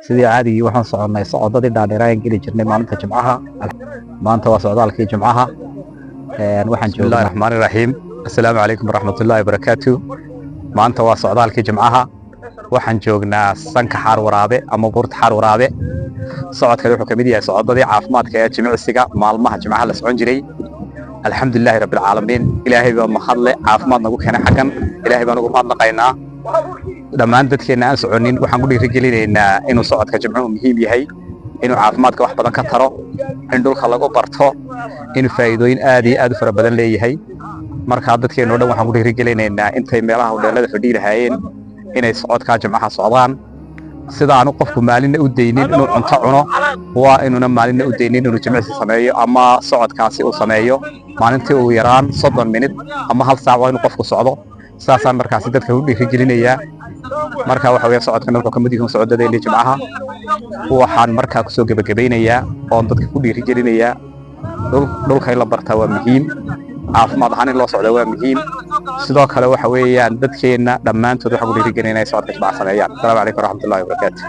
sidii caadi waxaan soconay socodadii dhaadheeraan geli jirnay maalinta Jimcaha maanta waa socdaalkii Jimcaha waxaan joognaa Rahmaanir Rahiim assalaamu calaykum waraxmatullaahi wabarakaatuh maanta waa socdaalkii Jimcaha waxaan joognaa sanka xaar waraabe ama buurta xaar waraabe socodka wuxuu kamid yahay socodadii caafimaadka ee jimicsiga maalmaha Jimcaha la socon jiray alxamdulilaahi rabbil caalamiin ilaahay baa mahadle caafimaad nagu keenay xagan ilaahay baan ugu mahadnaqaynaa dhammaan dadkeena aan soconin waxaan ku dhiirigelinaynaa inuu socodka Jimcuhu muhiim yahay inuu caafimaadka wax badan ka taro in dhulka lagu barto in faa'iidooyin aad iyo aad u fara badan leeyahay marka dadkeena oo dhan waxaan ku dhiirigelinaynaa intay meelaha wadaalada fadhi lahaayeen inay socodka Jimcaha socdaan sida aanu qofku maalinna u deynin inuu cunto cuno waa inuuna maalinna u deynin inuu jimicsi sameeyo ama socodkaasi uu sameeyo maalintii uu yaraan 30 minute ama hal saac waa inuu qofku socdo saasaan markaasi dadka u dhiirigelinayaa marka waxa weeye socodkan wuxuu ka mid yahay socodada Jimcaha waxaan markaa ku soo gabagabeynayaa oo dadka ku dhiirigelinayaa dhulka in la bartaa waa muhiim caafimaad ahaan in loo socdo waa muhiim sidoo kale waxa weeyaan dadkeena dhammaantood waxa ku dhiirigelinayaa socodka Jimcaha sameeyaan. Assalaamu calaykum waraxmatullaahi wabarakaatuh.